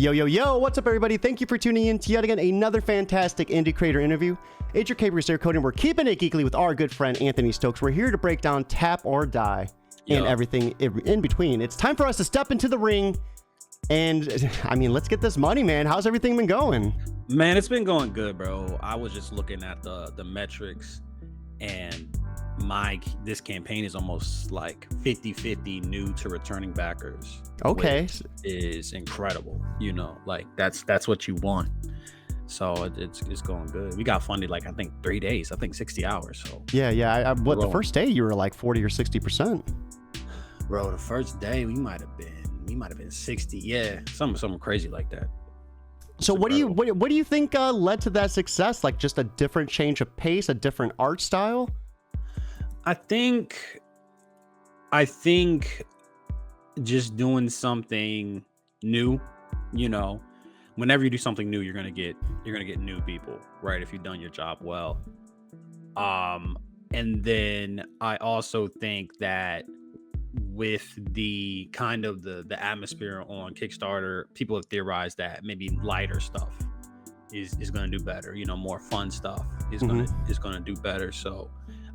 Yo, yo, yo, what's up, everybody? Thank you for tuning in to yet again another fantastic indie creator interview. It's your Capers here, Cody, and we're keeping it geekly with our good friend Anthony Stokes. We're here to break down Tap or Die and everything in between. It's time for us to step into the ring and, I mean, let's get this money, man. How's everything been going? Man, it's been going good, bro. I was just looking at the metrics, and this campaign is almost like 50-50 new to returning backers. Okay, is incredible. You know, like that's what you want. So it's going good. We got funded like I think 3 days. I think 60 hours. So yeah. The first day you were like 40 or 60%. Bro, the first day we might have been 60. Yeah, something crazy like that. So what do you think led to that success? Like just a different change of pace, a different art style? I think just doing something new, you know, whenever you do something new, you're gonna get new people, right? If you've done your job well. And then I also think that with the kind of the atmosphere on Kickstarter, people have theorized that maybe lighter stuff is gonna do better. You know, more fun stuff is gonna do better. So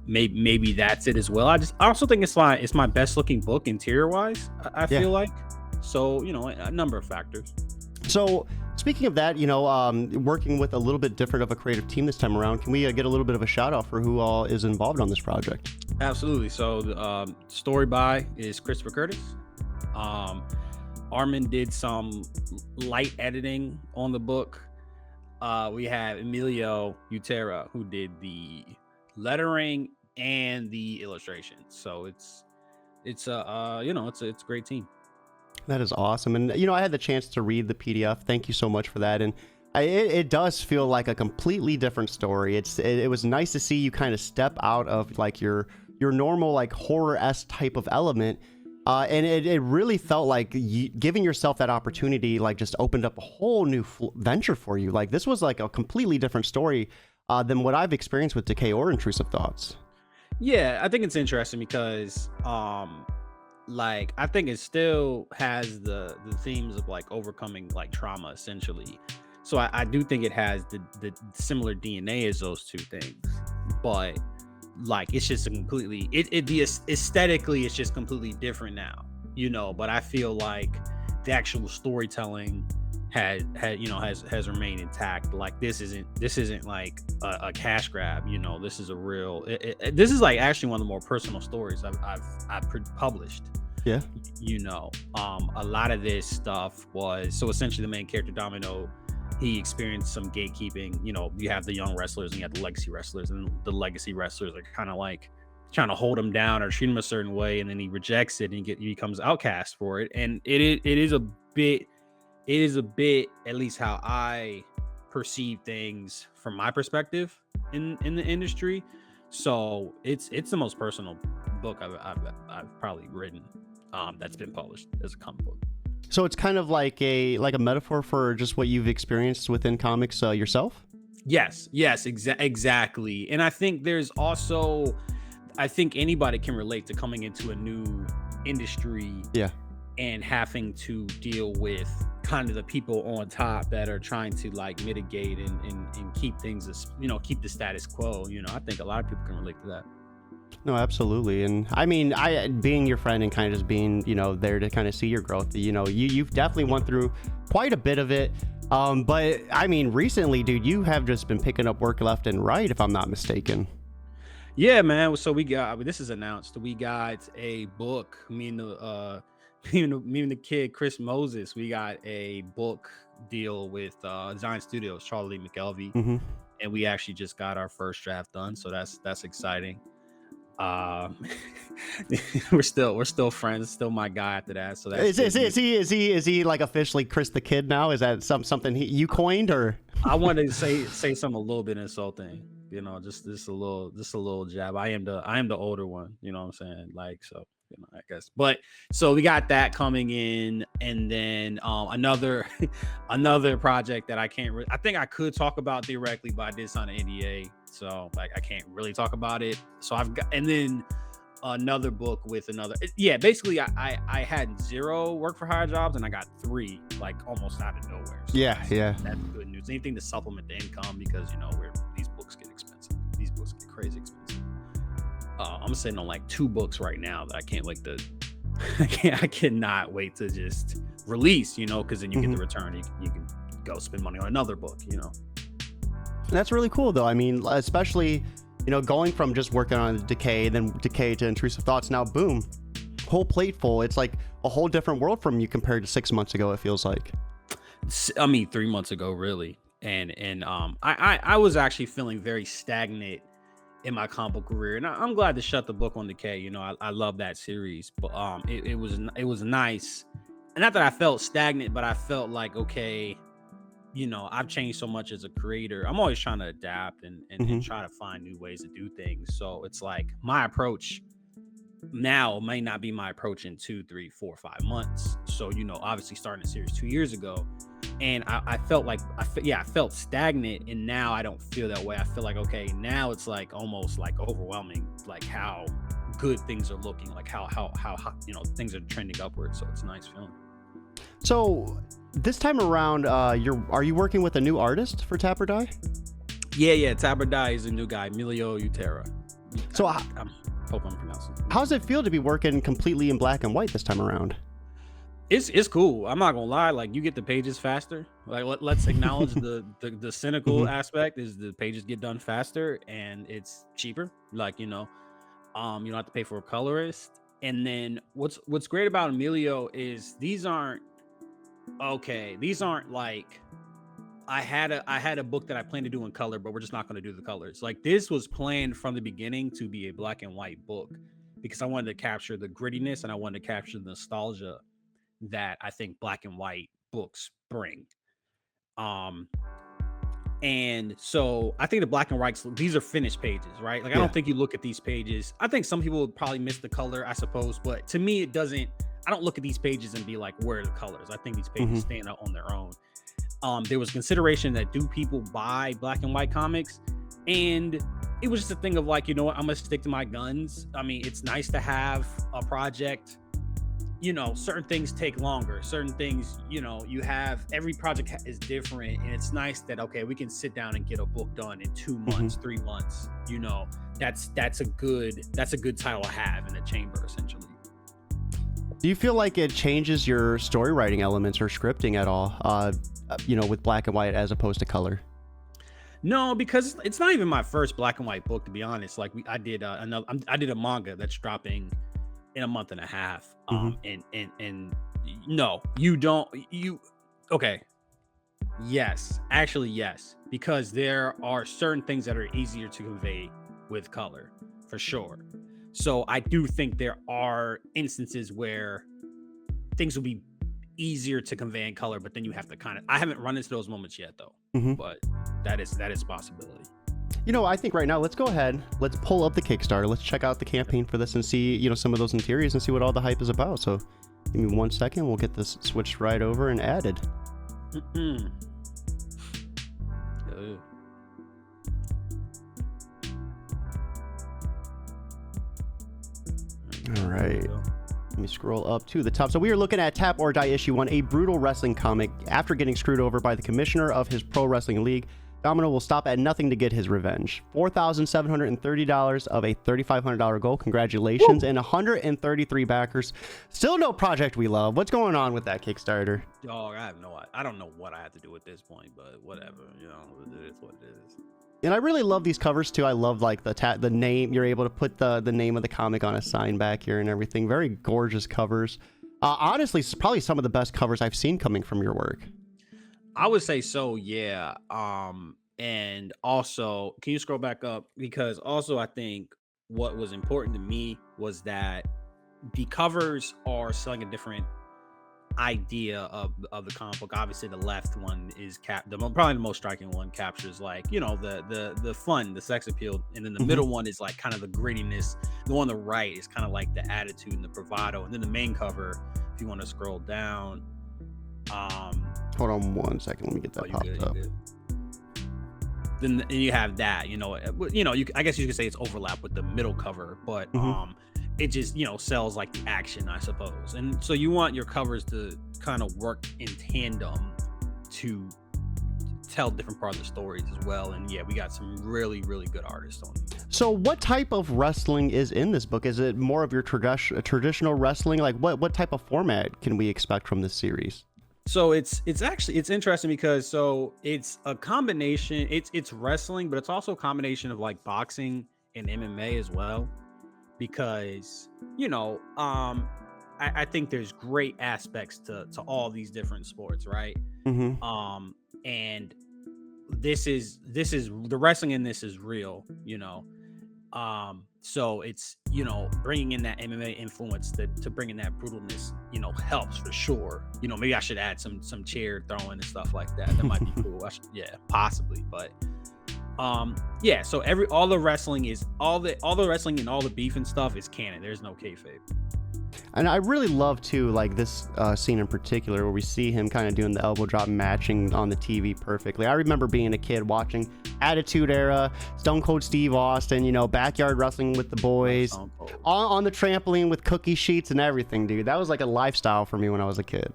maybe that's it as well. I also think it's my best looking book interior wise. I feel like. So, you know, a number of factors. So speaking of that, you know, working with a little bit different of a creative team this time around, can we get a little bit of a shout out for who all is involved on this project? Absolutely. So the story by is Christopher Curtis. Armin did some light editing on the book. We have Emilio Utera, who did the lettering and the illustrations. So it's a great team. That is awesome. And you know, I had the chance to read the PDF. Thank you so much for that. And it does feel like a completely different story. It was nice to see you kind of step out of like your normal like horror-esque type of element. And it really felt like giving yourself that opportunity like just opened up a whole new venture for you. Like this was like a completely different story than what I've experienced with Decay or Intrusive Thoughts. Yeah, I think it's interesting because like I think it still has the themes of like overcoming like trauma essentially. So I do think it has the similar DNA as those two things, but like it's just a completely aesthetically it's just completely different now, you know. But I feel like the actual storytelling has remained intact. Like this isn't like a cash grab, you know. This is a real this is like actually one of the more personal stories I've published. Yeah, you know, a lot of this stuff was so essentially the main character Domino, he experienced some gatekeeping. You know, you have the young wrestlers and you have the legacy wrestlers, and the legacy wrestlers are kind of like trying to hold him down or treat him a certain way, and then he rejects it and he becomes outcast for it. And it is a bit, at least how I perceive things from my perspective in the industry. So it's the most personal book I've probably written that's been published as a comic book. So it's kind of like a metaphor for just what you've experienced within comics yourself? Yes, exactly. And I think there's also, I think anybody can relate to coming into a new industry and having to deal with kind of the people on top that are trying to like mitigate and keep things as, you know, keep the status quo. You know, I think a lot of people can relate to that. No, absolutely. And I mean, I being your friend and kind of just being, you know, there to kind of see your growth, you know, you've definitely went through quite a bit of it. But I mean, recently, dude, you have just been picking up work left and right, if I'm not mistaken. Yeah, man. So this is announced. We got a book. Me and the kid, Chris Moses, we got a book deal with Design Studios, Charlie McKelvey. And we actually just got our first draft done. So that's exciting. We're still friends, still my guy after that. So that's is he like officially Chris the Kid now? Is that something you coined, or? I wanted to say something a little bit insulting, you know, just a little jab. I am the older one, you know what I'm saying? Like, so, you know, I guess. But so we got that coming in, and then another project that I think I could talk about directly, but I did sign an NDA, so like I can't really talk about it. So I've got, and then another book with another. Yeah, basically, I had 0 work for hire jobs and I got 3 like almost out of nowhere. So Yeah. that's good news. Anything to supplement the income because where these books get expensive. These books get crazy expensive. I'm sitting on like 2 books right now that I can't wait to. I cannot wait to just release, because then you get the return. You can go spend money on another book. That's really cool, though. I mean, especially, going from just working on Decay, then Decay to Intrusive Thoughts, now boom, whole plate full. It's like a whole different world from you compared to 6 months ago, it feels like. I mean, 3 months ago, really. And I was actually feeling very stagnant in my comic book career, and I'm glad to shut the book on Decay. I love that series, but it was nice. And not that I felt stagnant, but I felt like, okay, I've changed so much as a creator. I'm always trying to adapt and try to find new ways to do things. So it's like my approach now may not be my approach in 2, 3, 4, 5 months. So, obviously starting a series 2 years ago, and I felt like, I felt stagnant, and now I don't feel that way. I feel like, okay, now it's like almost like overwhelming, like how good things are looking, like how things are trending upwards. So it's a nice feeling. So this time around, are you working with a new artist for Tap or Die? Yeah. Tap or Die is a new guy, Emilio Utera. So I hope I'm pronouncing it. How does it feel to be working completely in black and white this time around? It's cool. I'm not gonna lie. Like, you get the pages faster. Like, let's acknowledge the cynical aspect is the pages get done faster and it's cheaper. Like, you don't have to pay for a colorist. And then what's great about Emilio is these aren't like I had a book that I planned to do in color, but we're just not going to do the colors. Like, this was planned from the beginning to be a black and white book because I wanted to capture the grittiness and I wanted to capture the nostalgia that I think black and white books bring. And so I think the black and whites, these are finished pages, right? Like, I don't think you look at these pages. I think some people would probably miss the color, I suppose, but to me, I don't look at these pages and be like, where are the colors? I think these pages stand out on their own. There was consideration that do people buy black and white comics? And it was just a thing of like, you know what, I'm gonna stick to my guns. I mean, it's nice to have a project. Certain things take longer. Certain things, you have, every project is different, and it's nice that, okay, we can sit down and get a book done in 2 months, 3 months. That's a good title to have in a chamber, essentially. Do you feel like it changes your story writing elements or scripting at all, with black and white as opposed to color? No, because it's not even my first black and white book, to be honest. Like, I did a manga that's dropping in a month and a half. And no, okay. Yes, actually, yes, because there are certain things that are easier to convey with color, for sure. So I do think there are instances where things will be easier to convey in color, but then you have to I haven't run into those moments yet, though. But that is a possibility. I think right now, let's go ahead. Let's pull up the Kickstarter. Let's check out the campaign for this and see, some of those interiors and see what all the hype is about. So give me 1 second. We'll get this switched right over and added. All right. Let me scroll up to the top. So we are looking at Tap or Die issue 1, a brutal wrestling comic. After getting screwed over by the commissioner of his pro wrestling league, Domino will stop at nothing to get his revenge. $4,730 of a $3,500 goal. Congratulations. Woo! And 133 backers. Still no project we love. What's going on with that Kickstarter? Dog, I don't know what I have to do at this point, but whatever. It is what it is. And I really love these covers too. I love like the name. You're able to put the name of the comic on a sign back here and everything. Very gorgeous covers. Honestly, it's probably some of the best covers I've seen coming from your work. I would say so, yeah. And also, can you scroll back up? Because also, I think what was important to me was that the covers are selling a different idea of the comic book. Obviously, the left one is probably the most striking one, captures like, the fun, the sex appeal, and then the middle one is like kind of the grittiness. The one on the right is kind of like the attitude and the bravado, and then the main cover, if you want to scroll down. Hold on 1 second. Let me get that popped up. Then you have that, I guess you could say it's overlap with the middle cover, but it just, sells like the action, I suppose. And so you want your covers to kind of work in tandem to tell different parts of the stories as well. And yeah, we got some really, really good artists on it. So what type of wrestling is in this book? Is it more of your traditional wrestling? Like what type of format can we expect from this series? So it's interesting because it's a combination, it's wrestling, but it's also a combination of like boxing and MMA as well. Because, I think there's great aspects to all these different sports, right? Mm-hmm. And this is the wrestling in this is real, so it's, bringing in that MMA influence to bring in that brutalness, helps for sure. Maybe I should add some chair throwing and stuff like that. That might be cool. Yeah, possibly. But yeah, so all the wrestling and all the beef and stuff is canon. There's no kayfabe. And I really love too, like this scene in particular where we see him kind of doing the elbow drop, matching on the TV perfectly. I remember being a kid watching Attitude Era, Stone Cold Steve Austin, backyard wrestling with the boys, on the trampoline with cookie sheets and everything, dude. That was like a lifestyle for me when I was a kid.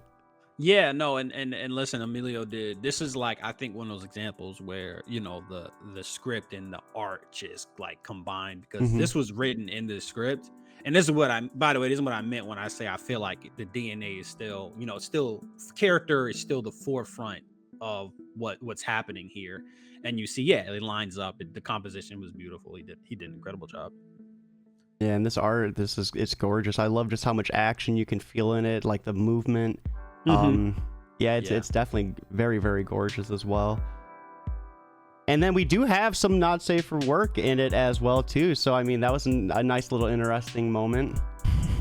Yeah, no, and listen, Emilio this is like, I think, one of those examples where, the script and the art just like combined, because this was written in the script. And this is what by the way, this is what I meant when I say I feel like the DNA is still, still character is still the forefront of what's happening here. And you see, yeah, it lines up. The composition was beautiful. He did an incredible job. Yeah, and this art, it's gorgeous. I love just how much action you can feel in it, like the movement. Yeah, it's definitely very, very gorgeous as well. And then we do have some not safe for work in it as well too. So I mean, that was a nice little interesting moment.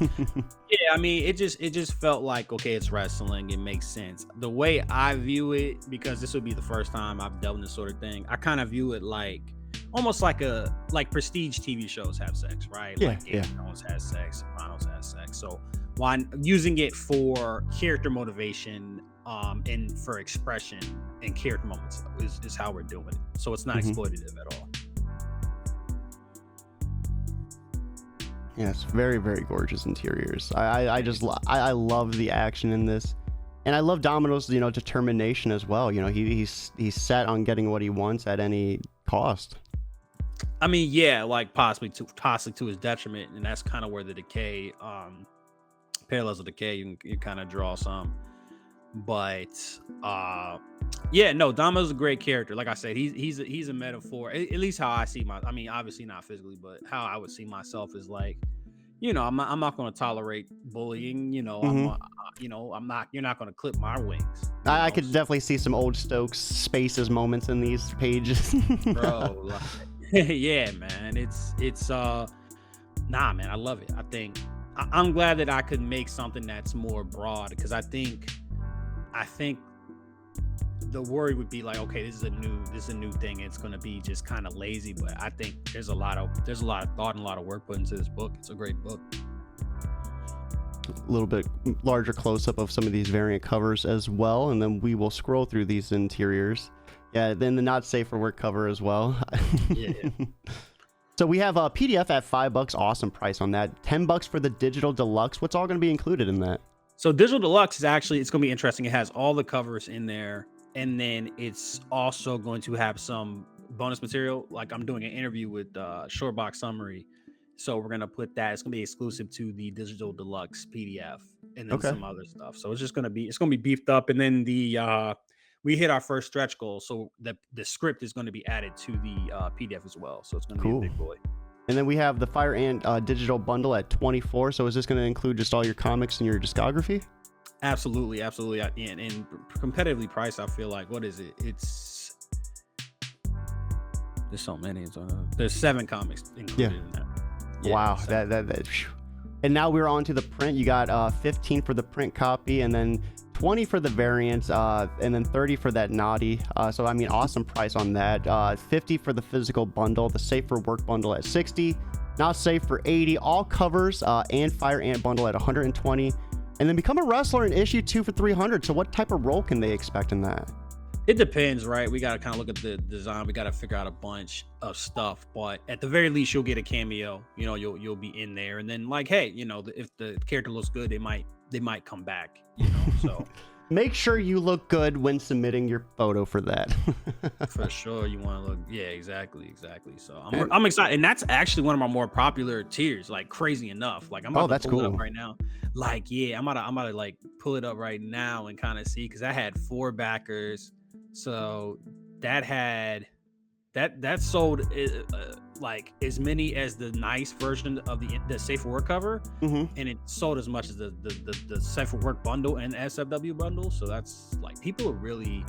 Yeah, I mean, it just felt like, okay, it's wrestling, it makes sense. The way I view it, because this would be the first time I've done this sort of thing, I kind of view it like almost like prestige TV shows have sex, right? Yeah, like Game of Thrones has sex, Sopranos has sex. So why using it for character motivation and for expression and character moments is how we're doing it. So it's not exploitative at all. Yeah, it's very, very gorgeous interiors. I love the action in this, and I love Domino's determination as well. He's set on getting what he wants at any cost. I mean, yeah, like possibly to his detriment, and that's kind of where the decay, parallels of decay, you kind of draw some. But yeah, no, Domino's a great character. Like I said, he's a metaphor, at least how I see I mean, obviously not physically, but how I would see myself is like, I'm not going to tolerate bullying. You're not going to clip my wings. I could definitely see some old Stokes Spaces moments in these pages. Bro, like, yeah, man, it's nah, man, I love it. I think I'm glad that I could make something that's more broad, because I think the worry would be like, okay, this is a new thing. It's going to be just kind of lazy, but I think there's a lot of thought and a lot of work put into this book. It's a great book. A little bit larger close-up of some of these variant covers as well, and then we will scroll through these interiors. Yeah, then the not safe for work cover as well. Yeah. So we have a PDF at $5. Awesome price on that. $10 for the digital deluxe. What's all going to be included in that? So digital deluxe is actually, it's going to be interesting. It has all the covers in there, and then it's also going to have some bonus material. Like I'm doing an interview with Short Box Summary, so we're going to put that. It's going to be exclusive to the digital deluxe PDF, and then some other stuff. So it's going to be beefed up, and then we hit our first stretch goal, so the script is going to be added to the PDF as well. So it's going to be a big boy. And then we have the Fire Ant digital bundle at $24. So is this going to include just all your comics and your discography? Absolutely. And competitively priced, I feel like, what is it? There's so many. There's 7 comics included in that. Yeah, wow. That. And now we're on to the print. You got 15 for the print copy, and then 20 for the variants, and then 30 for that naughty. So I mean, awesome price on that. 50 for the physical bundle, the safe for work bundle at 60, not safe for 80, all covers and Fire Ant bundle at 120, and then become a wrestler in issue 2 for 300. So what type of role can they expect in that? It depends, right? We gotta kind of look at the design. We gotta figure out a bunch of stuff, but at the very least, you'll get a cameo. You know, you'll be in there, and then like, hey, you know, if the character looks good, they might come back. You know, so Make sure you look good when submitting your photo for that. for sure, you want to look. Yeah, exactly. So And I'm excited, and that's actually one of my more popular tiers. Like crazy enough, like I'm oh, about that's to pull it cool. up right now. Like, yeah, I'm about to like pull it up right now and kind of see because I had 4 backers, so that had that sold like as many as the nice version of the safe for work cover, Hmm. and it sold as much as the safe for work bundle and SFW bundle. So that's like people are really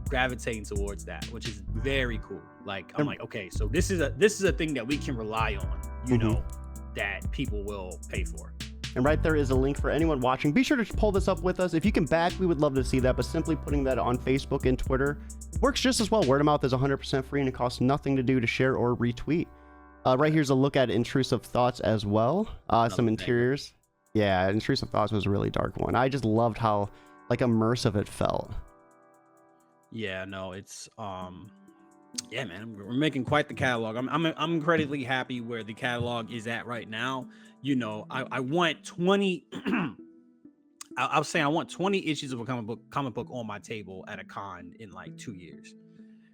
gravitating towards that, which is very cool. Like I'm And, like, okay, so this is a thing that we can rely on, mhm. that people will pay for. And right there is a link for anyone watching. Be sure to pull this up with us. If you can back, we would love to see that. But simply putting that on Facebook and Twitter works just as well. Word of mouth is 100% free and it costs nothing to do to share or retweet. Right here's a look at Intrusive Thoughts as well. Some Another banger. interiors. Yeah, Intrusive Thoughts was a really dark one. I just loved how like immersive it felt. Yeah, no, it's yeah, man, we're making quite the catalog. I'm incredibly happy where the catalog is at right now. I want 20. I was saying I want 20 issues of a comic book on my table at a con in like 2 years.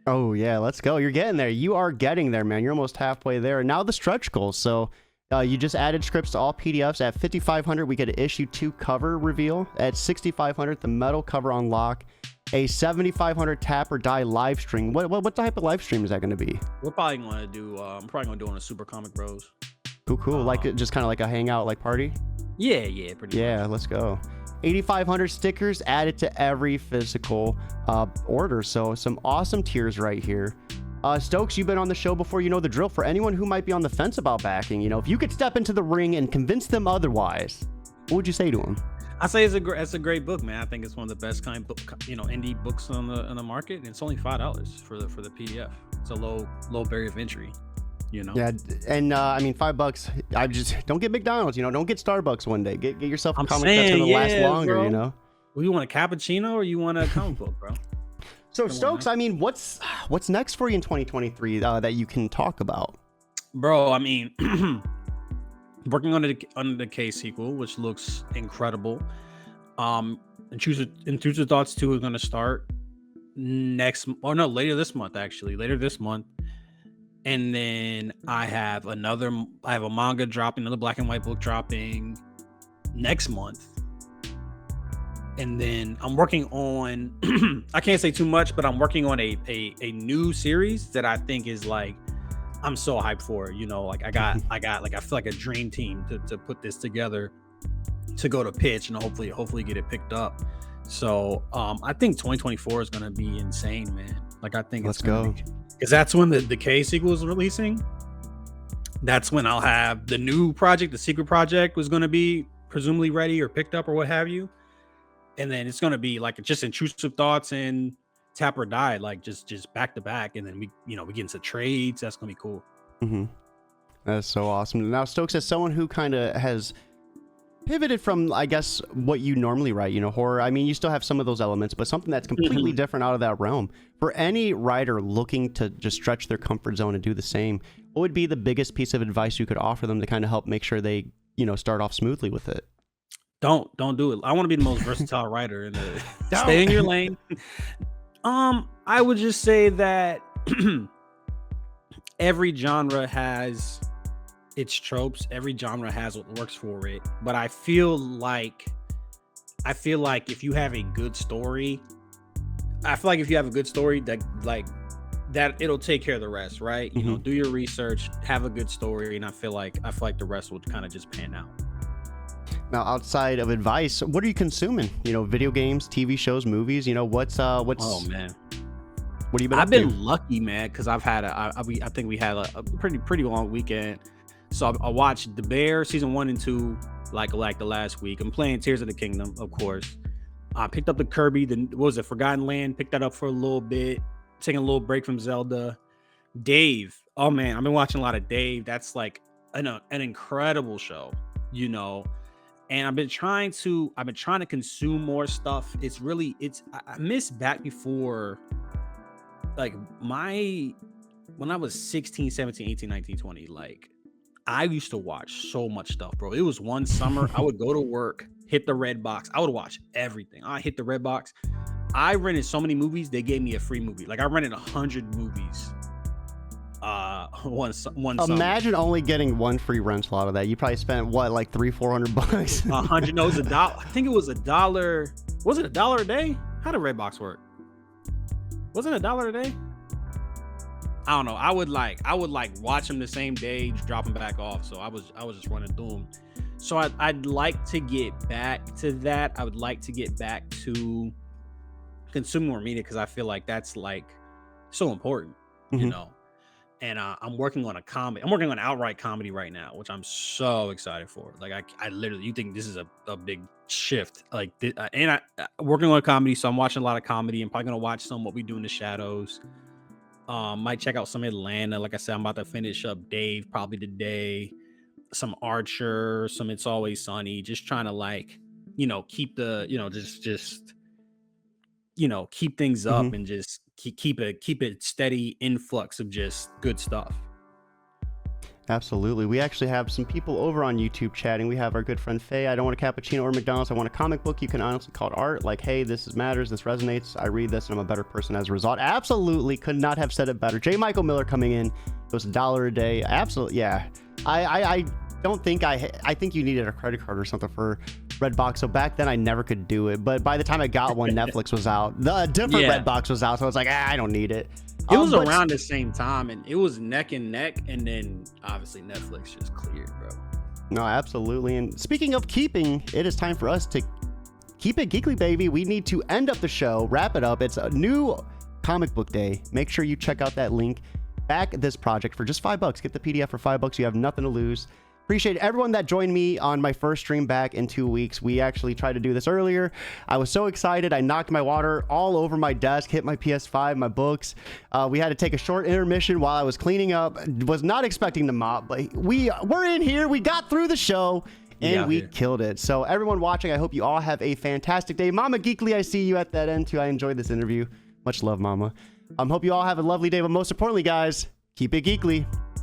Oh yeah, let's go. You're getting there. You are getting there, man. You're almost halfway there. Now the stretch goal. So you just added scripts to all PDFs. At 5,500, we get an issue 2 cover reveal. At 6,500, the metal cover unlock. A 7,500 tap or die live stream. What type of live stream is that going to be? We're probably going to do. I'm probably going to do on a Super Comic Bros. Cool. Like Um, just kind of like a hangout, like party. yeah, pretty Yeah, much. let's go. 8,500 stickers added to every physical order. So some awesome tiers right here. Stokes, you've been on the show before. You know the drill. For anyone who might be on the fence about backing, if you could step into the ring and convince them otherwise, what would you say to them? I say it's a great book, man. I think it's one of the best indie books on the market. And it's only $5 for the PDF. It's a low barrier of entry. Yeah, and I mean $5. I just don't get McDonald's. Don't get Starbucks one day. Get yourself a I'm comic that's saying, gonna last yeah, longer. bro. Well, you want a cappuccino or you want a comic book, bro? So Come on, Stokes, man. I mean, what's next for you in 2023 that you can talk about? Bro, I mean, working on the K sequel, which looks incredible. Intrusive Thoughts 2 is going to start later this month, actually. Later this month. And then I have a manga dropping, another black and white book dropping next month. And then I'm working on I can't say too much, but I'm working on a new series that I think is like I'm so hyped for. Like I got like I feel like a dream team to put this together to go to pitch and hopefully get it picked up. So I think 2024 is gonna be insane, man. Like I think Let's go. Because that's when the K sequel is releasing. That's when I'll have the new project, the secret project was gonna be presumably ready or picked up or what have you. And then it's gonna be like just Intrusive Thoughts and Tap or Die, like just back to back. And then we get into trades. That's gonna be cool. Mm-hmm. That's so awesome. Now, Stokes, as someone who kind of has pivoted from, I guess, what you normally write, horror. I mean, you still have some of those elements, but something that's completely different out of that realm. For any writer looking to just stretch their comfort zone and do the same, what would be the biggest piece of advice you could offer them to kind of help make sure they, start off smoothly with it? Don't do it. I want to be the most versatile writer in the stay in your lane. I would just say that every genre has its tropes. Every genre has what works for it. But I feel like if you have a good story, that it'll take care of the rest, right? Do your research, have a good story, and I feel like the rest will kind of just pan out. Now, outside of advice, what are you consuming? Video games, TV shows, movies. What's Oh man, what have you been? I've up to? been lucky, man, because I think we had a pretty long weekend. So I watched The Bear season 1 and 2 like the last week. I'm playing Tears of the Kingdom, of course. I picked up the Kirby, Forgotten Land. Picked that up for a little bit, taking a little break from Zelda. Dave, oh man, I've been watching a lot of Dave. That's like an incredible show. and I've been trying to consume more stuff. I miss back before, like, when I was 16, 17, 18, 19, 20, like, I used to watch so much stuff, bro. It was one summer, I would go to work, hit the red box. I would watch everything. I hit the red box. I rented so many movies, they gave me a free movie. Like, I rented 100 movies one summer. Imagine only getting one free rental out of that. You probably spent what, like $300-400? 100. No, it was $1. I think it was $1. Was it $1 a day? How did Redbox work? Was it $1 a day? I don't know. I would like watch them the same day, drop them back off. So I was just running through them. So I'd like to get back to that. I would like to get back to consuming more media, because I feel like that's like so important, you know. And I'm working on a comedy. I'm working on outright comedy right now, which I'm so excited for. Like, I literally, you think this is a big shift? Like, and I working on a comedy, so I'm watching a lot of comedy. I'm probably gonna watch some What We Do in the Shadows. Might check out some Atlanta. Like I said, I'm about to finish up Dave probably today. Some Archer, some It's Always Sunny. Just trying to, like, you know, keep the, you know, just you know, keep things up and just keep it steady influx of just good stuff. Absolutely. We actually have some people over on YouTube chatting. We have our good friend Faye. I don't want a cappuccino or McDonald's. I want a comic book you can honestly call it art. Like, hey, this matters. This resonates. I read this and I'm a better person as a result. Absolutely. Could not have said it better. J. Michael Miller coming in. It was $1 a day. Absolutely. Yeah. I don't think I think you needed a credit card or something for Redbox. So back then I never could do it. But by the time I got one, Netflix was out. The different Redbox was out. So I was like, I don't need it. It was around the same time, and it was neck and neck, and then obviously Netflix just cleared, bro. No, absolutely. And speaking of keeping, it is time for us to keep it geekly, baby. We need to end up the show, wrap it up. It's a new comic book day. Make sure you check out that link. Back this project for just $5. Get the PDF for $5. You have nothing to lose. Appreciate everyone that joined me on my first stream back in 2 weeks. We actually tried to do this earlier. I was so excited. I knocked my water all over my desk, hit my PS5, my books. We had to take a short intermission while I was cleaning up. Was not expecting to mop, but we're in here. We got through the show and we killed it. So everyone watching, I hope you all have a fantastic day. Mama Geekly, I see you at that end too. I enjoyed this interview. Much love, Mama. Hope you all have a lovely day, but most importantly, guys, keep it geekly.